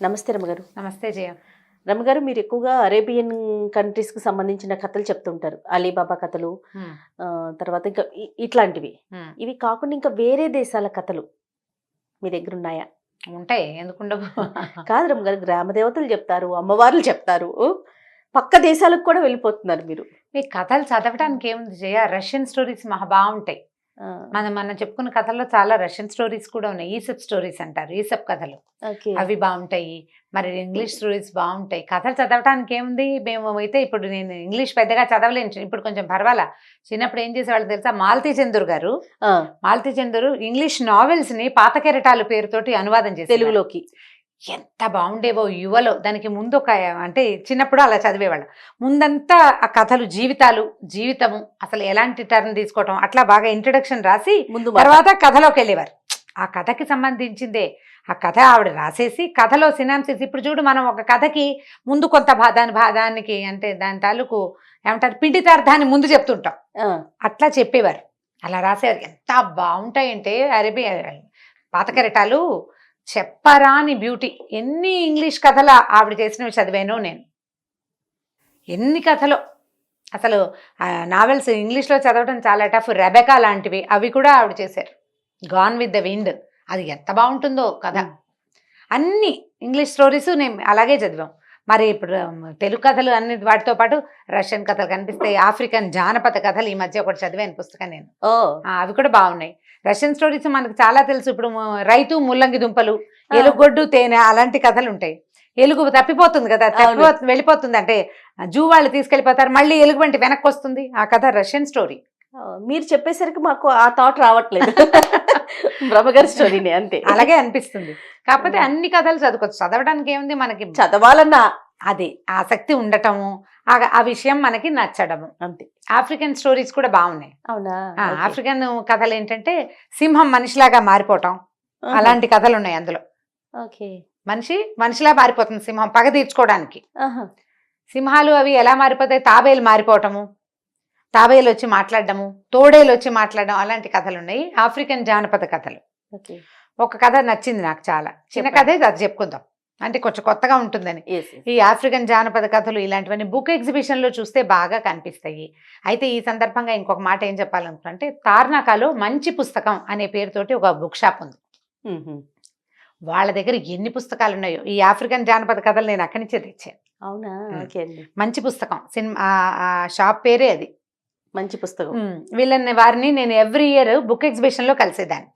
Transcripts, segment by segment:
నమస్తే రమగారు. నమస్తే జయ. రమగారు, మీరు ఎక్కువగా అరేబియన్ కంట్రీస్‌కి సంబంధించిన కథలు చెప్తుంటారు. అలీబాబా కథలు, తర్వాత ఇంకా ఇట్లాంటివి. ఇవి కాకుండా ఇంకా వేరే దేశాల కథలు మీ దగ్గరున్నాయా? ఉంటాయి, ఎందుకుండవు. కాదు రమగారు, గ్రామ దేవతలు చెప్తారు, అమ్మవార్లు చెప్తారు. పక్క దేశాలకు కూడా వెళ్ళిపోతున్నారు మీరు. మీ కథలు చదవడానికి ఏముంది జయ, రష్యన్ స్టోరీస్ మహా బాగుంటాయి. మనం చెప్పుకున్న కథల్లో చాలా రష్యన్ స్టోరీస్ కూడా ఉన్నాయి. ఈసప్ స్టోరీస్ అంటారు, ఈసప్ కథలు, అవి బాగుంటాయి. మరి ఇంగ్లీష్ స్టోరీస్ బాగుంటాయి. కథలు చదవడానికి ఏముంది, మేము అయితే ఇప్పుడు నేను ఇంగ్లీష్ పెద్దగా చదవలేను, ఇప్పుడు కొంచెం పర్వాలా. చిన్నప్పుడు ఏం చేసేవాళ్ళు తెలుసా, మాలతీ చందూర్ గారు. మాలతీ చందూర్ ఇంగ్లీష్ నావెల్స్ ని పాత కెరటాలు పేరుతోటి అనువాదం చేసి తెలుగులోకి ఎంత బాగుండేవో. యువలో దానికి ముందు ఒక అంటే చిన్నప్పుడు అలా చదివేవాళ్ళం. ముందంతా ఆ కథలు, జీవితము అసలు ఎలాంటి టర్న్ తీసుకోవటం, అట్లా బాగా ఇంట్రడక్షన్ రాసి ముందు తర్వాత కథలోకి వెళ్ళేవారు. ఆ కథకి సంబంధించిందే ఆ కథ ఆవిడ రాసేసి కథలో సినాప్సిస్. ఇప్పుడు చూడు, మనం ఒక కథకి ముందు కొంత దానికి అంటే దాని తాలూకు ఏమంటారు, పిండితార్థాన్ని ముందు చెప్తుంటాం, అట్లా చెప్పేవారు, అలా రాసేవారు. ఎంత బాగుంటాయంటే అరేబియా పాత కెరటాలు చెప్పరాని బ్యూటీ. ఎన్ని ఇంగ్లీష్ కథలు ఆవిడ చేసినవి చదివాను నేను, ఎన్ని కథలు. అసలు నావెల్స్ ఇంగ్లీష్లో చదవడం చాలా టఫ్. రెబెకా లాంటివి అవి కూడా ఆవిడ చేశారు. గాన్ విత్ ద విండ్, అది ఎంత బాగుంటుందో కథ. అన్ని ఇంగ్లీష్ స్టోరీస్ నేను అలాగే చదివాం. మరి ఇప్పుడు తెలుగు కథలు అన్ని వాటితో పాటు రష్యన్ కథలు కనిపిస్తాయి. ఆఫ్రికన్ జానపద కథలు ఈ మధ్య ఒకటి చదివాను పుస్తకం నేను, అవి కూడా బాగున్నాయి. రష్యన్ స్టోరీస్ మనకు చాలా తెలుసు. ఇప్పుడు రైతు ముల్లంగి దుంపలు, ఎలుగొడ్డు తేనె, అలాంటి కథలు ఉంటాయి. ఎలుగు తప్పిపోతుంది కదా, వెళ్ళిపోతుంది, అంటే జూ వాళ్ళు తీసుకెళ్ళిపోతారు, మళ్ళీ ఎలుగు వంటి వెనక్కి వస్తుంది. ఆ కథ రష్యన్ స్టోరీ. మీరు చెప్పేసరికి మాకు ఆ థాట్ రావట్లేదు. బ్రహ్మగారి స్టోరీనే అంతే, అలాగే అనిపిస్తుంది. కాకపోతే అన్ని కథలు చదువుకోవచ్చు. చదవడానికి ఏముంది, మనకి చదవాలన్నా అది ఆసక్తి ఉండటము, ఆ విషయం మనకి నచ్చడము అంతే. ఆఫ్రికన్ స్టోరీస్ కూడా బాగున్నాయి. అవునా? ఆఫ్రికన్ కథలు ఏంటంటే సింహం మనిషిలాగా మారిపోవటం, అలాంటి కథలు ఉన్నాయి అందులో. మనిషిలా మారిపోతుంది సింహం పగ తీర్చుకోవడానికి. సింహాలు అవి ఎలా మారిపోతాయి, తాబేలు మారిపోవటము, తాబేలు వచ్చి మాట్లాడటము, తోడేలు వచ్చి మాట్లాడడం, అలాంటి కథలు ఉన్నాయి. ఆఫ్రికన్ జానపద కథలు. ఒక కథ నచ్చింది నాకు చాలా, చిన్న కథే, అది చెప్పుకుందాం, అంటే కొంచెం కొత్తగా ఉంటుందని. ఈ ఆఫ్రికన్ జానపద కథలు ఇలాంటివన్నీ బుక్ ఎగ్జిబిషన్లో చూస్తే బాగా కనిపిస్తాయి. అయితే ఈ సందర్భంగా ఇంకొక మాట ఏం చెప్పాలనుకుంటే, తార్నాకాలో మంచి పుస్తకం అనే పేరుతోటి ఒక బుక్ షాప్ ఉంది. వాళ్ళ దగ్గర ఎన్ని పుస్తకాలు ఉన్నాయో. ఈ ఆఫ్రికన్ జానపద కథలు నేను అక్కడి నుంచే తెచ్చాను. అవునా? మంచి పుస్తకం, సినిమా షాప్ పేరే అది, మంచి పుస్తకం. వారిని నేను ఎవ్రీ ఇయర్ బుక్ ఎగ్జిబిషన్లో కలిసేదాన్ని.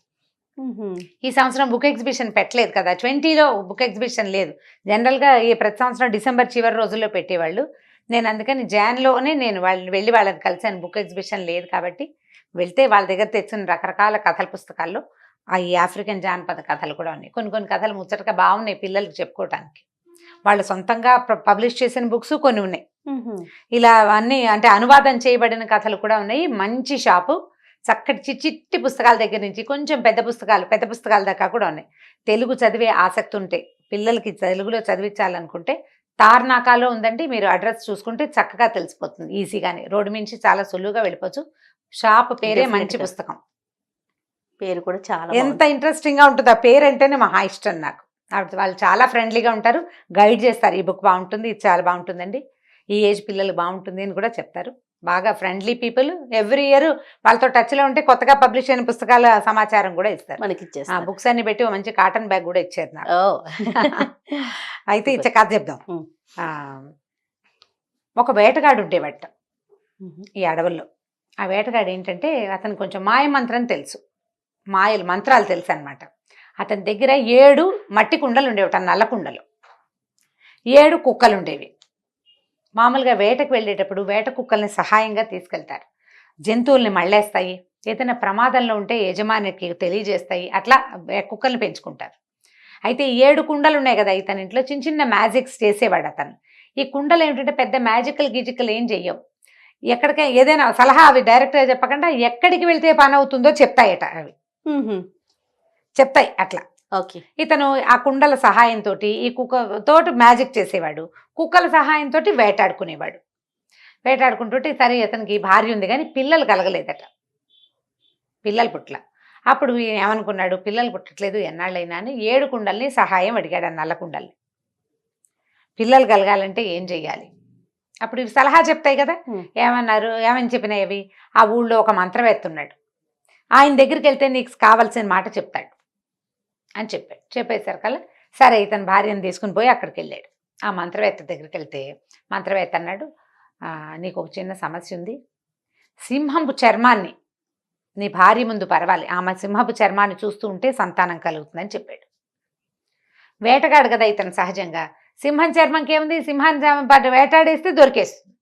ఈ సంవత్సరం బుక్ ఎగ్జిబిషన్ పెట్టలేదు కదా, 20లో బుక్ ఎగ్జిబిషన్ లేదు. జనరల్గా ఈ ప్రతి సంవత్సరం డిసెంబర్ చివరి రోజుల్లో పెట్టేవాళ్ళు. నేను అందుకని జాన్లోనే నేను వెళ్ళి వాళ్ళని కలిసాను. బుక్ ఎగ్జిబిషన్ లేదు కాబట్టి వెళ్తే వాళ్ళ దగ్గర తెచ్చిన రకరకాల కథల పుస్తకాల్లో ఈ ఆఫ్రికన్ జానపద కథలు కూడా ఉన్నాయి. కొన్ని కథలు ముచ్చటగా బాగున్నాయి పిల్లలకి చెప్పుకోవటానికి. వాళ్ళు సొంతంగా పబ్లిష్ చేసిన బుక్స్ కొన్ని ఉన్నాయి. ఇలా అన్నీ అంటే అనువాదం చేయబడిన కథలు కూడా ఉన్నాయి. మంచి షాపు, చక్కటి చిట్టి పుస్తకాల దగ్గర నుంచి కొంచెం పెద్ద పుస్తకాల దాకా కూడా ఉన్నాయి. తెలుగు చదివే ఆసక్తి ఉంటే, పిల్లలకి తెలుగులో చదివించాలనుకుంటే తార్నాకాలో ఉందండి. మీరు అడ్రస్ చూసుకుంటే చక్కగా తెలిసిపోతుంది ఈజీగానే. రోడ్డు నుంచి చాలా సులువుగా వెళ్ళిపోవచ్చు. షాప్ పేరే మంచి పుస్తకం. పేరు కూడా చాలా ఎంత ఇంట్రెస్టింగ్ గా ఉంటుంది. ఆ పేరు అంటేనే మహా ఇష్టం నాకు. వాళ్ళు చాలా ఫ్రెండ్లీగా ఉంటారు, గైడ్ చేస్తారు. ఈ బుక్ బాగుంటుంది, ఇది చాలా బాగుంటుందండి, ఈ ఏజ్ పిల్లలు బాగుంటుంది అని కూడా చెప్తారు. బాగా ఫ్రెండ్లీ పీపుల్. ఎవ్రీ ఇయర్ వాళ్ళతో టచ్లో ఉంటే కొత్తగా పబ్లిష్ అయిన పుస్తకాల సమాచారం కూడా ఇస్తారు మనకి. బుక్స్ అన్ని పెట్టి మంచి కాటన్ బ్యాగ్ కూడా ఇచ్చారు నాకు. అయితే ఇచ్చే కథ చెప్దాం. ఒక వేటగాడు ఉండేవాట ఈ అడవుల్లో. ఆ వేటగాడు ఏంటంటే, అతను కొంచెం మాయమంత్రం తెలుసు, మంత్రాలు తెలుసు అనమాట. అతని దగ్గర 7 మట్టి కుండలు ఉండేవట, నల్ల కుండలు. 7 కుక్కలు ఉండేవి. మామూలుగా వేటకు వెళ్ళేటప్పుడు వేట కుక్కల్ని సహాయంగా తీసుకెళ్తారు. జంతువుల్ని మళ్ళేస్తాయి, ఏదైనా ప్రమాదంలో ఉంటే యజమానికి తెలియజేస్తాయి, అట్లా కుక్కల్ని పెంచుకుంటారు. అయితే 7 కుండలు ఉన్నాయి కదా ఇతని ఇంట్లో. చిన్న మ్యాజిక్స్ చేసేవాడు అతను. ఈ కుండలు ఏమిటంటే పెద్ద మ్యాజికల్ ఏం చెయ్యవు. ఎక్కడికైనా ఏదైనా సలహా అవి డైరెక్ట్గా చెప్పకుండా ఎక్కడికి వెళ్తే పని అవుతుందో చెప్తాయట. అవి చెప్తాయి అట్లా. ఇతను ఆ కుండల సహాయంతో ఈ కుక్కతోటి మ్యాజిక్ చేసేవాడు, కుక్కల సహాయంతో వేటాడుకునేవాడు. వేటాడుకుంటుంటే సరే ఇతనికి భార్య ఉంది కానీ పిల్లలు కలగలేదట, పిల్లలు పుట్ల. అప్పుడు ఏమనుకున్నాడు, పిల్లలు పుట్టట్లేదు ఎన్నాళ్ళైనా అని 7 కుండల్ని సహాయం అడిగాడు, ఆ నల్ల కుండల్ని. పిల్లలు కలగాలంటే ఏం చెయ్యాలి? అప్పుడు ఇవి సలహా చెప్తాయి కదా. ఏమన్నారు, ఏమని చెప్పినాయి? ఆ ఊళ్ళో ఒక మంత్రవేత్త ఉన్నాడు, ఆయన దగ్గరికి వెళ్తే నీకు కావాల్సిన మాట చెప్తాడు అని చెప్పాడు. చెప్పేసరికల్లా సరే ఇతని భార్యను తీసుకుని పోయి అక్కడికి వెళ్ళాడు. ఆ మంత్రవేత్త దగ్గరికి వెళ్తే మంత్రవేత్త అన్నాడు, నీకు ఒక చిన్న సమస్య ఉంది, సింహపు చర్మాన్ని నీ భార్య ముందు పరవాలి, ఆమె సింహపు చర్మాన్ని చూస్తూ ఉంటే సంతానం కలుగుతుందని చెప్పాడు. వేటగాడు కదా ఇతను, సహజంగా సింహం చర్మంకి ఏముంది, సింహాన్ని వేటాడేస్తే దొరికేస్తుంది.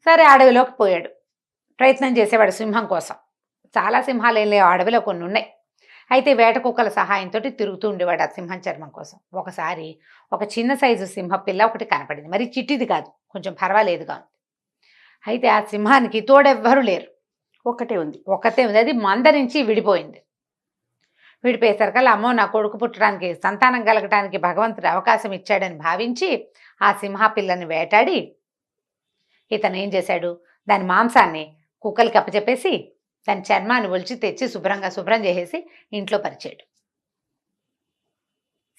సరే అడవిలోకి పోయాడు, ప్రయత్నం చేసేవాడు సింహం కోసం. చాలా సింహాలు ఏం లేవు, అడవిలో కొన్ని ఉన్నాయి. అయితే వేట కుక్కల సహాయంతో తిరుగుతూ ఉండేవాడు ఆ సింహం చర్మం కోసం. ఒకసారి ఒక చిన్న సైజు సింహ పిల్ల ఒకటి కనపడింది, మరి చిట్టిది కాదు, కొంచెం పర్వాలేదుగా ఉంది. అయితే ఆ సింహానికి తోడెవ్వరూ లేరు, ఒకటే ఉంది. అది మందరించి విడిపోయింది. విడిపోయేసరికల్లా అమ్మో నా కొడుకు పుట్టడానికి, సంతానం కలగటానికి భగవంతుడు అవకాశం ఇచ్చాడని భావించి ఆ సింహ పిల్లని వేటాడి ఇతను ఏం చేశాడు, దాని మాంసాన్ని కుక్కలకి అప్పచెప్పేసి దాని చర్మాన్ని ఒలిచి తెచ్చి శుభ్రం చేసేసి ఇంట్లో పరిచాడు.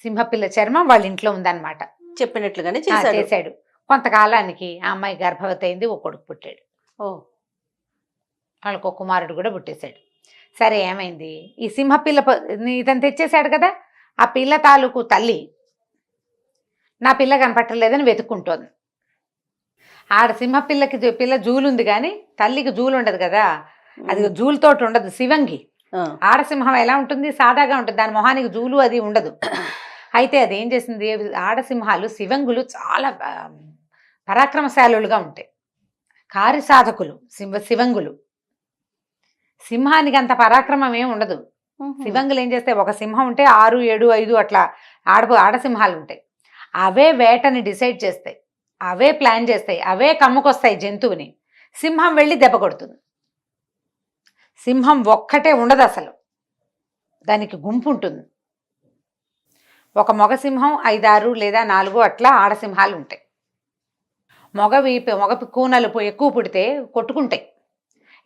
సింహపిల్ల చర్మం వాళ్ళ ఇంట్లో ఉందన్నమాట, చెప్పినట్లుగానే చేశాడు. కొంతకాలానికి ఆ అమ్మాయి గర్భవతి అయింది, ఓ కొడుకు పుట్టాడు. వాళ్ళకు ఒక కుమారుడు కూడా పుట్టేశాడు. సరే ఏమైంది, ఈ సింహపిల్ల ఇతను తెచ్చేశాడు కదా, ఆ పిల్ల తాలూకు తల్లి నా పిల్ల కనపట్టలేదని వెతుక్కుంటోంది. ఆడ సింహపిల్లకి పిల్ల జూలు ఉంది కానీ తల్లికి జూలు ఉండదు కదా, అది జూలుతోటి ఉండదు, శివంగి. ఆడసింహం ఎలా ఉంటుంది, సాదాగా ఉంటుంది, దాని మొహానికి జూలు అది ఉండదు. అయితే అది ఏం చేసింది, ఆడసింహాలు శివంగులు చాలా పరాక్రమశాలులుగా ఉంటాయి, కార్యసాధకులు శివంగులు. సింహానికి అంత పరాక్రమం ఏమి ఉండదు. శివంగులు ఏం చేస్తే, ఒక సింహం ఉంటే 6, 7, 5 అట్లా ఆడసింహాలు ఉంటాయి. అవే వేటని డిసైడ్ చేస్తాయి, అవే ప్లాన్ చేస్తాయి, అవే కమ్ముకొస్తాయి జంతువుని. సింహం వెళ్ళి దెబ్బ కొడుతుంది. సింహం ఒక్కటే ఉండదు అసలు, దానికి గుంపు ఉంటుంది. ఒక మగ సింహం 5, 6 లేదా 4 అట్లా ఆడసింహాలు ఉంటాయి. మగ కూనలు ఎక్కువ పుడితే కొట్టుకుంటాయి.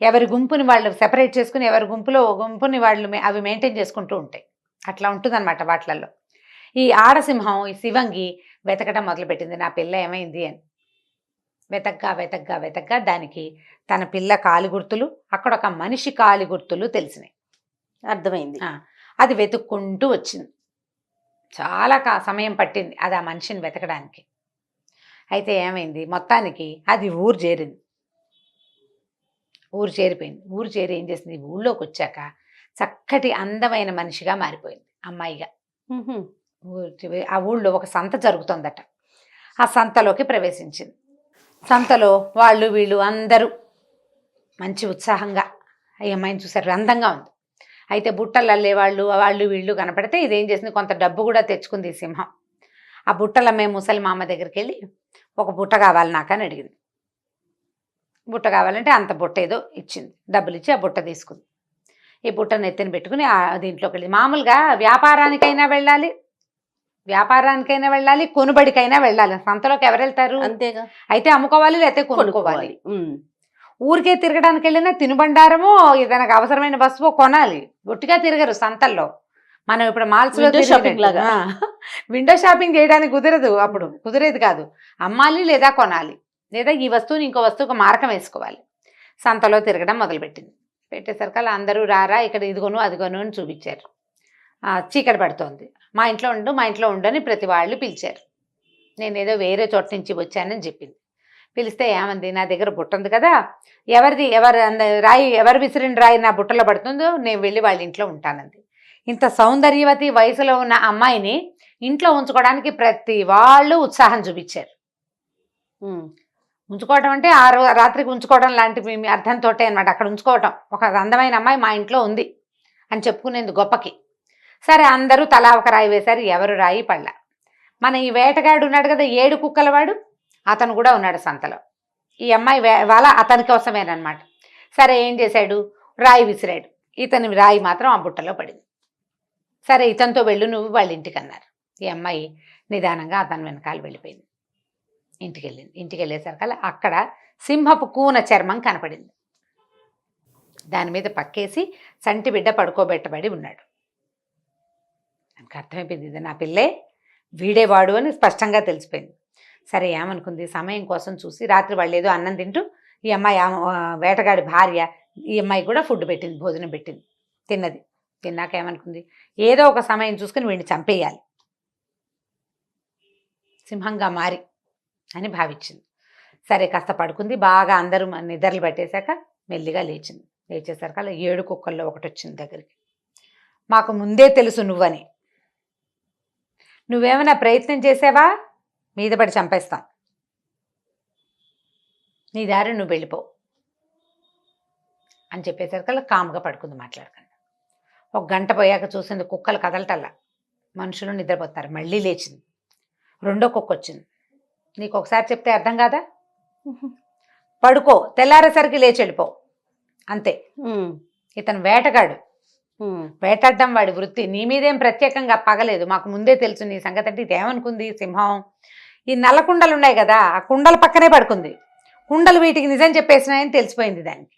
ఎవరి గుంపుని వాళ్ళు సెపరేట్ చేసుకుని ఎవరి గుంపుని వాళ్ళు అవి మెయింటైన్ చేసుకుంటూ ఉంటాయి. అట్లా ఉంటుందన్నమాట వాటిలలో. ఈ ఆడసింహం, ఈ శివంగి వెతకడం మొదలుపెట్టింది, నా పిల్ల ఏమైంది అని. వెతగ్గా దానికి తన పిల్ల కాలి గుర్తులు, అక్కడ ఒక మనిషి కాలి గుర్తులు తెలిసినాయి. అర్థమైంది. అది వెతుక్కుంటూ వచ్చింది. చాలా సమయం పట్టింది అది ఆ మనిషిని వెతకడానికి. అయితే ఏమైంది, మొత్తానికి అది ఊరు చేరింది. ఊరు చేరి ఏం చేసింది, ఊళ్ళోకి వచ్చాక చక్కటి అందమైన మనిషిగా మారిపోయింది, అమ్మాయిగా. ఆ ఊళ్ళో ఒక సంత జరుగుతుందట, ఆ సంతలోకి ప్రవేశించింది. సంతలో వాళ్ళు వీళ్ళు అందరూ మంచి ఉత్సాహంగా ఈ అమ్మాయిని చూశారు, అందంగా ఉంది. అయితే బుట్టలు అల్లే వాళ్ళు వీళ్ళు కనపడితే ఇదేం చేసింది, కొంత డబ్బు కూడా తెచ్చుకుంది ఈ సింహం. ఆ బుట్టలు అమ్మే ముసలి మామ దగ్గరికి వెళ్ళి ఒక బుట్ట కావాలి నాకు అని అడిగింది. బుట్ట కావాలంటే అంత బుట్ట ఏదో ఇచ్చింది, డబ్బులు ఇచ్చి ఆ బుట్ట తీసుకుంది. ఈ బుట్టను ఎత్తిన పెట్టుకుని దీంట్లోకి వెళ్ళి, మామూలుగా వ్యాపారానికైనా వెళ్ళాలి, కొనుబడికైనా వెళ్ళాలి, సంతలోకి ఎవరు వెళ్తారు, అంతేగా. అయితే అమ్ముకోవాలి లేకపోతే కొనుక్కోవాలి. ఊరికే తిరగడానికి వెళ్ళినా తినుబండారమో ఏదైనా అవసరమైన వస్తువు కొనాలి, ఒట్టిగా తిరగరు సంతల్లో. మనం ఇప్పుడు మాల్స్లో విండో షాపింగ్ చేయడానికి కుదరదు, అప్పుడు కుదిరేది కాదు. అమ్మాలి లేదా కొనాలి, లేదా ఈ వస్తువుని ఇంకో వస్తువుకు మారకం వేసుకోవాలి. సంతలో తిరగడం మొదలుపెట్టింది. పెట్టేసరికి అందరూ రారా ఇక్కడ ఇదిగోను అదిగోను అని చూపించారు. చీకటి పడుతోంది, మా ఇంట్లో ఉండు అని ప్రతి వాళ్ళు పిలిచారు. నేనేదో వేరే చోట నుంచి వచ్చానని చెప్పింది. పిలిస్తే ఏమంది, నా దగ్గర బుట్ట ఉంది కదా, ఎవరు విసిరిన రాయి నా బుట్టలో పడుతుందో నేను వెళ్ళి వాళ్ళ ఇంట్లో ఉంటానంది. ఇంత సౌందర్యవతి వయసులో ఉన్న అమ్మాయిని ఇంట్లో ఉంచుకోవడానికి ప్రతి వాళ్ళు ఉత్సాహం చూపించారు. ఉంచుకోవటం అంటే రాత్రికి ఉంచుకోవడం లాంటి అర్థంతో అనమాట. అక్కడ ఉంచుకోవటం, ఒక అందమైన అమ్మాయి మా ఇంట్లో ఉంది అని చెప్పుకునేందుకు గొప్పకి. సరే అందరూ తలా ఒక రాయి వేశారు, ఎవరు రాయి పళ్ళ. మన ఈ వేటగాడు ఉన్నాడు కదా, 7 కుక్కలవాడు, అతను కూడా ఉన్నాడు సంతలో. ఈ అమ్మాయి వాళ్ళ అతని కోసమేనమాట. సరే ఏం చేశాడు, రాయి విసిరాడు. ఇతని రాయి మాత్రం ఆ బుట్టలో పడింది. సరే ఇతనితో వెళ్ళు నువ్వు వాళ్ళ ఇంటికి అన్నారు. ఈ అమ్మాయి నిదానంగా అతని వెనకాల వెళ్ళిపోయింది. ఇంటికి వెళ్ళేసరికి అక్కడ సింహపు కూన చర్మం కనపడింది. దాని మీద పక్కేసి సంటి బిడ్డ పడుకోబెట్టబడి ఉన్నాడు. నాకు అర్థమైపోయింది, ఇది నా పిల్లే, వీడేవాడు అని స్పష్టంగా తెలిసిపోయింది. సరే ఏమనుకుంది, సమయం కోసం చూసి రాత్రి వాళ్ళు ఏదో అన్నం తింటూ ఈ అమ్మాయి వేటగాడి భార్య ఈ అమ్మాయి కూడా ఫుడ్ పెట్టింది, భోజనం పెట్టింది, తిన్నది. తిన్నాక ఏమనుకుంది, ఏదో ఒక సమయం చూసుకుని వీడిని చంపేయాలి సింహంగా మారి అని భావించింది. సరే కాస్త పడుకుంది. బాగా అందరూ నిద్రలు పెట్టేశాక మెల్లిగా లేచింది. లేచేసరికి అలా 7 కుక్కల్లో ఒకటి వచ్చింది దగ్గరికి. మాకు ముందే తెలుసు నువ్వని, నువ్వేమైనా ప్రయత్నం చేసావా మీద పడి చంపేస్తాం, నీ దారి నువ్వు వెళ్ళిపో అని చెప్పేసరికి అలా కామ్గా పడుకుంది మాట్లాడకుండా. 1 గంట పోయాక చూసింది కుక్కలు కదలటల్లా, మనుషులు నిద్రపోతారు. మళ్ళీ లేచింది. 2వ కుక్క వచ్చింది. నీకు ఒకసారి చెప్తే అర్థం కాదా, పడుకో, తెల్లారేసరికి లేచి వెళ్ళిపో అంతే. ఇతను వేటగాడు, వేటాడడం వాడి వృత్తి. నీ మీదేం ప్రత్యేకంగా పగలేదు, మాకు ముందే తెలుసు నీ సంగతి. అంటే ఇదేమనుకుంది సింహం, ఈ నల్ల కుండలు ఉన్నాయి కదా ఆ కుండల పక్కనే పడుకుంది. కుండలు వీటికి నిజం చెప్పేసినాయని తెలిసిపోయింది దానికి.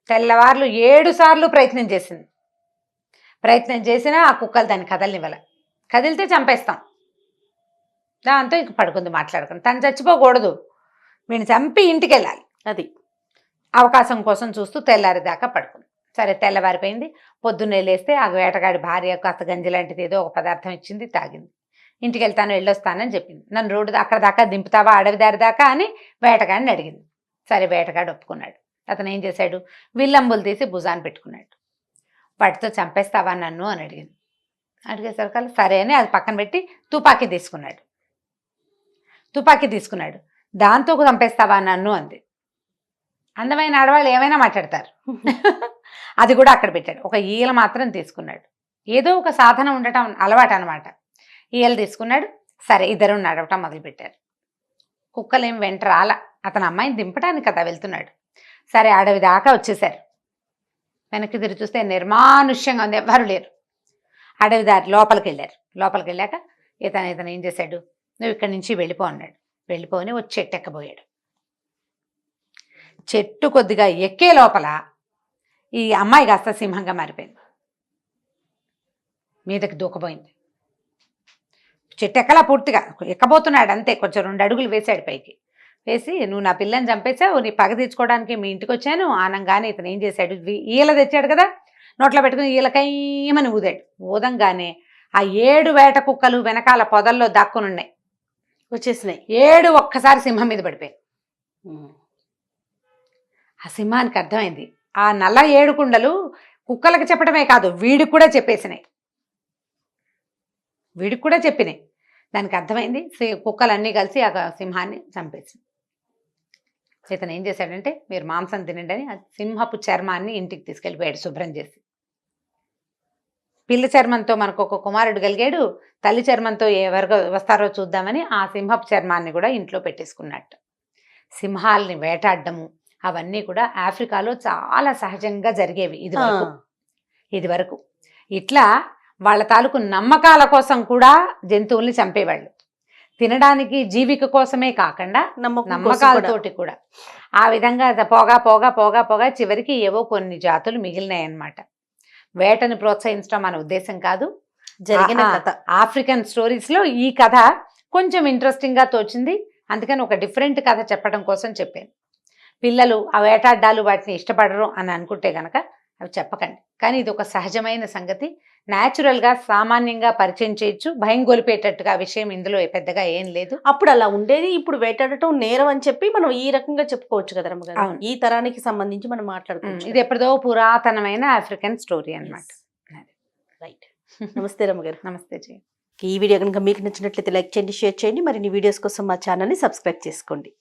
తెల్లవార్లు 7 సార్లు ప్రయత్నం చేసింది. ప్రయత్నం చేసినా ఆ కుక్కలు దాన్ని కదలనివ్వల. కదిలితే చంపేస్తాం, దాంతో ఇంక పడుకుంది మాట్లాడుకుని. తను చచ్చిపోకూడదు, వీడిని చంపి ఇంటికి వెళ్ళాలి, అది అవకాశం కోసం చూస్తూ తెల్లారిదాకా పడుకుంది. సరే తెల్లవారిపోయింది. పొద్దున్నే లేస్తే ఆ వేటగాడి భార్య కాస్త గంజి లాంటిది ఏదో ఒక పదార్థం ఇచ్చింది, తాగింది. ఇంటికి వెళ్తాను వెళ్ళొస్తానని చెప్పింది. నన్ను రోడ్డు అక్కడ దాకా దింపుతావా, అడవి దారి దాకా అని వేటగాడిని అడిగింది. సరే వేటగాడు ఒప్పుకున్నాడు. అతను ఏం చేశాడు, విల్లంబులు తీసి భుజాన్ని పెట్టుకున్నాడు. వాటితో చంపేస్తావా నన్ను అని అడిగింది. అడిగేసరికి సరే అని అది పక్కన పెట్టి తుపాకీ తీసుకున్నాడు. దాంతో చంపేస్తావా నన్ను అంది. అందమైన ఆడవాళ్ళు ఏమైనా మాట్లాడతారు. అది కూడా అక్కడ పెట్టాడు. ఒక ఈల మాత్రం తీసుకున్నాడు. ఏదో ఒక సాధన ఉండటం అలవాటు అనమాట. ఈల తీసుకున్నాడు. సరే ఇద్దరు నడవటం మొదలుపెట్టారు. కుక్కలేం వెంట రాల, అతను అమ్మాయిని దింపడానికి కదా వెళ్తున్నాడు. సరే అడవి దాకా వచ్చేసారు. వెనక్కి తిరిగి చూస్తే నిర్మానుష్యంగా ఉంది, ఎవ్వరు లేరు. అడవి దారి లోపలికి వెళ్ళాక ఇతను ఏం చేశాడు, నువ్వు ఇక్కడి నుంచి వెళ్ళిపో అన్నాడు. వెళ్ళిపోని ఒక చెట్టు ఎక్కబోయాడు. చెట్టు కొద్దిగా ఎక్కే లోపల ఈ అమ్మాయి కాస్త సింహంగా మారిపోయింది, మీదకి దూకపోయింది. చెట్టు ఎక్కలా, పూర్తిగా ఎక్కబోతున్నాడు అంతే. కొంచెం 2 అడుగులు వేశాడు పైకి. వేసి నువ్వు నా పిల్లని చంపేశావు, నీ పగ తీర్చుకోవడానికి మీ ఇంటికి వచ్చాను ఆనంగానే ఇతను ఏం చేశాడు, ఈల తెచ్చాడు కదా, నోట్లో పెట్టుకుని ఈలకైమని ఊదాడు. ఊదంగానే ఆ 7 వేట కుక్కలు వెనకాల పొదల్లో దాక్కునున్నాయి, వచ్చేసినాయి. 7 ఒక్కసారి సింహం మీద పడిపోయాయి. ఆ సింహానికి అర్థమైంది, ఆ నల్ల 7 కుండలు కుక్కలకు చెప్పడమే కాదు వీడికి కూడా చెప్పినాయి. దానికి అర్థమైంది. కుక్కలన్నీ కలిసి ఆ సింహాన్ని చంపేసి. ఇతను ఏం చేశాడంటే, మీరు మాంసం తినండి అని ఆ సింహపు చర్మాన్ని ఇంటికి తీసుకెళ్ళిపోయాడు శుభ్రం చేసి. పిల్ల చర్మంతో మనకు ఒక కుమారుడు కలిగాడు, తల్లి చర్మంతో ఎవరు వస్తారో చూద్దామని ఆ సింహపు చర్మాన్ని కూడా ఇంట్లో పెట్టేసుకున్నట్టు. సింహాలని వేటాడము అవన్నీ కూడా ఆఫ్రికాలో చాలా సహజంగా జరిగేవి ఇది వరకు. ఇట్లా వాళ్ళ తాలూకు నమ్మకాల కోసం కూడా జంతువుల్ని చంపేవాళ్ళు. తినడానికి జీవిక కోసమే కాకుండా నమ్మకాలతోటి కూడా. ఆ విధంగా పోగా చివరికి ఏవో కొన్ని జాతులు మిగిలినాయి అన్నమాట. వేటని ప్రోత్సహించడం మన ఉద్దేశం కాదు, జరిగిన కథ. ఆఫ్రికన్ స్టోరీస్ లో ఈ కథ కొంచెం ఇంట్రెస్టింగ్ గా తోచింది, అందుకని ఒక డిఫరెంట్ కథ చెప్పడం కోసం చెప్పాను. పిల్లలు ఆ వేటాడ్డాలు వాటిని ఇష్టపడరు అని అనుకుంటే గనక అవి చెప్పకండి. కానీ ఇది ఒక సహజమైన సంగతి, న్యాచురల్గా సామాన్యంగా పరిచయం చేయొచ్చు. భయం గొలిపేటట్టుగా విషయం ఇందులో పెద్దగా ఏం లేదు. అప్పుడు అలా ఉండేది, ఇప్పుడు వేటాడటం నేరం అని చెప్పి మనం ఈ రకంగా చెప్పుకోవచ్చు కదా రమ్మగారు. ఈ తరానికి సంబంధించి మనం మాట్లాడుకోవచ్చు. ఇది ఎప్పుడో పురాతనమైన ఆఫ్రికన్ స్టోరీ అన్నమాట. రైట్. నమస్తే రమ్మగారు. నమస్తే జీ. ఈ వీడియో కనుక మీకు నచ్చినట్లయితే లైక్ చేయండి, షేర్ చేయండి. మరిన్ని వీడియోస్ కోసం మా ఛానల్ని సబ్స్క్రైబ్ చేసుకోండి.